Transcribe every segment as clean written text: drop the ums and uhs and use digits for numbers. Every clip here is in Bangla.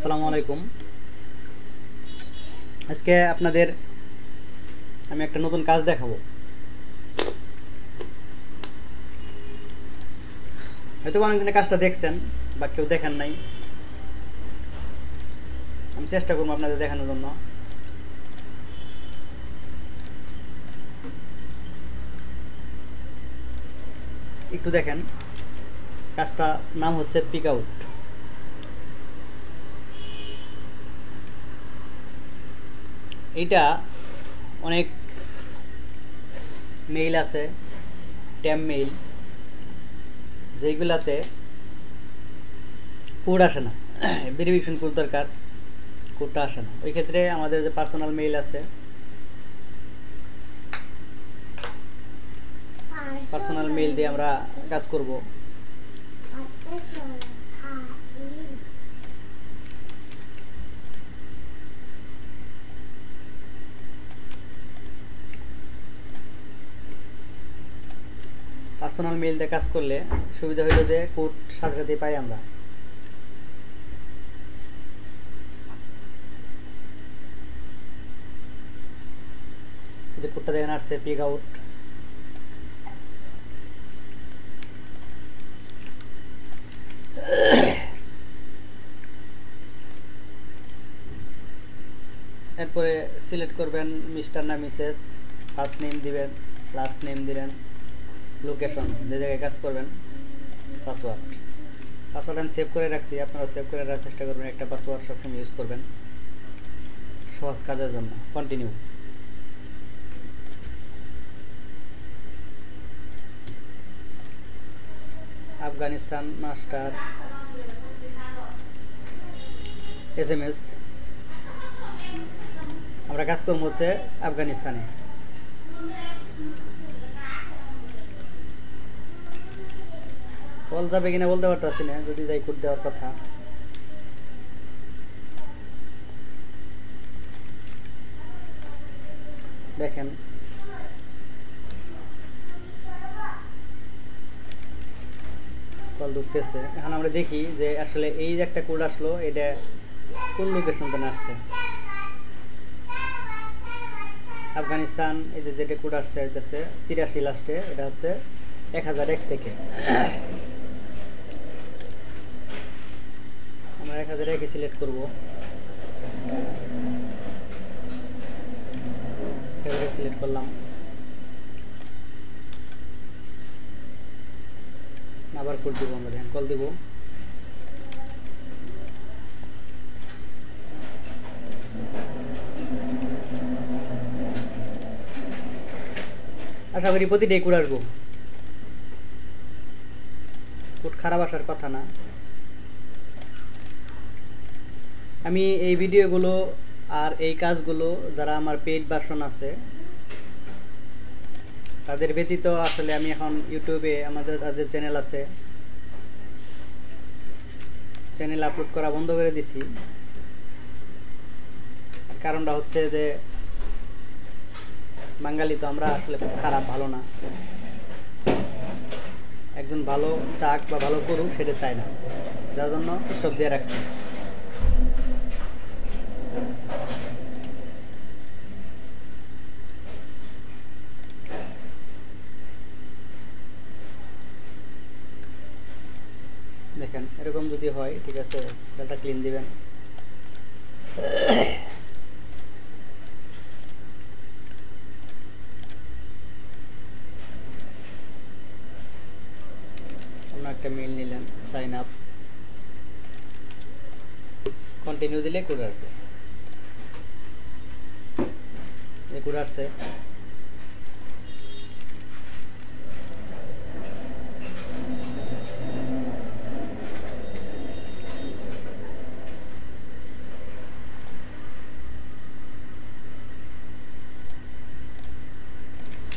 আসসালামু আলাইকুম। আজকে আপনাদের আমি একটা নতুন কাজ দেখাবো। হয়তো অনেকদিনের কাজটা দেখছেন বা কেউ দেখেন নাই। আমি চেষ্টা করবো আপনাদের দেখানোর জন্য। একটু দেখেন, কাজটা নাম হচ্ছে পিক আউট। এইটা অনেক মেইল আছে, ট্যাম মেইল, যেইগুলাতে কোড আসে না, ভেরিফিকেশন কোড দরকার, কোডটা আসে না। ওই ক্ষেত্রে আমাদের যে পার্সোনাল মেইল আছে, পার্সোনাল মেইল দিয়ে আমরা কাজ করব। পার্সোনাল মেইল দিয়ে কাজ করলে সুবিধা হইল যে কোড সাথে সাথে পাই আমরা। যে কোডটা দেখেন আসছে পিক আউট। এরপরে সিলেক্ট করবেন মিস্টার না মিসেস, ফার্স্ট নেম দিবেন, লাস্ট নেম দিবেন, লোকেশন যে জায়গায় কাজ করবেন, পাসওয়ার্ড। পাসওয়ার্ড আমি সেভ করে রাখছি, আপনারাও সেভ করে রাখার চেষ্টা করবেন। একটা পাসওয়ার্ড সবসময় ইউজ করবেন সহজ কাজের জন্য। কন্টিনিউ। Afghanistan master SMS। আমরা কাজ করবো হচ্ছে আফগানিস্তানে। কল যাবে কিনা বলতে পারতেছি না, যদি যাই কোড দেওয়ার কথা। দেখেন কল ঢুকতেছে। এখন আমরা দেখি যে আসলে এই যে একটা কোড আসলো, এটা কোন লোকেশন থেকে আসছে। আফগানিস্তান, এই যে যেটা কোড আসছে হচ্ছে 83 লাস্টে, এটা হচ্ছে 1001 থেকে। আমরা 1001 সিলেক্ট করবো, সিলেক্ট করলাম। আবার কোড দিব, আমরা দেখেন কল দিব। আশা করি প্রতিটাই কোড আসবো, কোড খারাপ আসার কথা না। আমি এই ভিডিওগুলো আর এই কাজগুলো যারা আমার পেইড ভার্সন আছে তাদের ব্যতীত আসলে আমি এখন ইউটিউবে আমাদের যে চ্যানেল আছে, চ্যানেল আপলোড করা বন্ধ করে দিছি। কারণটা হচ্ছে যে বাঙালি তো আমরা আসলে খুব খারাপ, ভালো না। একজন ভালো চাক বা ভালো করুক সেটা চাই না, যার জন্য স্টপ দিয়ে রাখছি। দেখেন এরকম যদি হয়, ঠিক আছে, ডাটা ক্লিন দিবেন। অন্য একটা মেইল নিলেন, সাইন আপ, কন্টিনিউ দিলে কোড আসবে। এই কোড আসছে।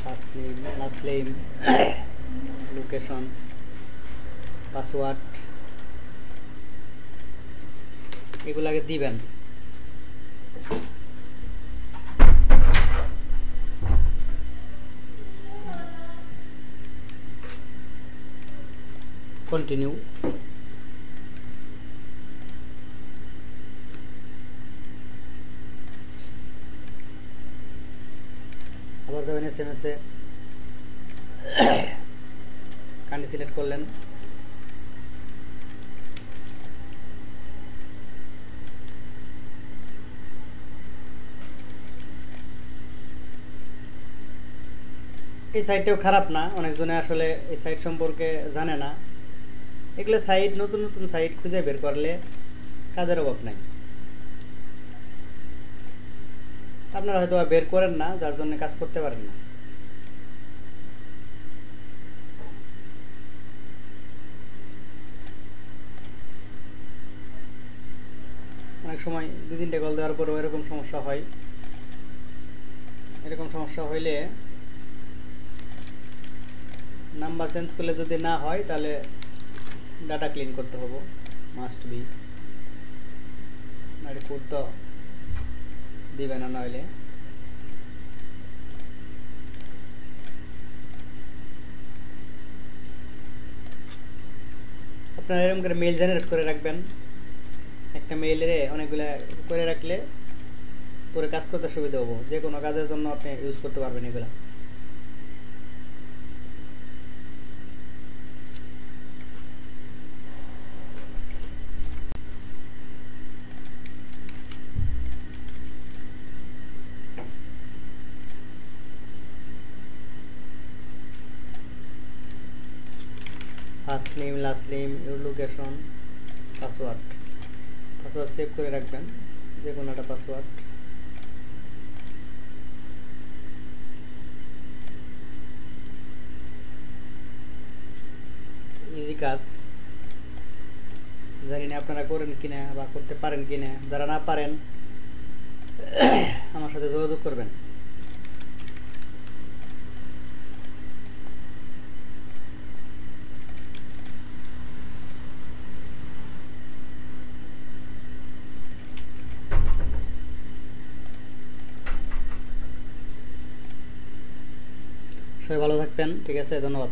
First name, last name, location, password, এগুলাকে দিবেন। Continue. SMS a country select করলেন, এই সাইটটাও খারাপ না, অনেকজনে আসলে এই সাইট সম্পর্কে জানে না। এগুলো সাইট, নতুন নতুন সাইট খুঁজে বের করলে কাজের অভাব নাই। আপনারা হয়তো বের করেন না, যার জন্য কাজ করতে পারেন না। অনেক সময় 2-3টে কল দেওয়ার পরেও এরকম সমস্যা হয়। এরকম সমস্যা হইলে নাম্বার চেঞ্জ করলে যদি না হয় তাহলে ডাটা ক্লিন করতে হবে, মাস্ট বি। আর কোড তো দিবে না নইলে। আপনারা এরকম করে মেইল জেনারেট করে রাখবেন, একটা মেইলের অনেকগুলো করে রাখলে পরে কাজ করতে সুবিধা হবো, যে কোনো কাজের জন্য আপনি ইউজ করতে পারবেন এগুলা। First name, last name, your location, password. Password save করে রাখবেন, যে কোনো একটা পাসওয়ার্ড। ইজি কাজ, জানি না আপনারা করেন কিনা বা করতে পারেন কিনা। যারা না পারেন আমার সাথে যোগাযোগ করবেন। সবাই ভালো থাকবেন, ঠিক আছে, ধন্যবাদ।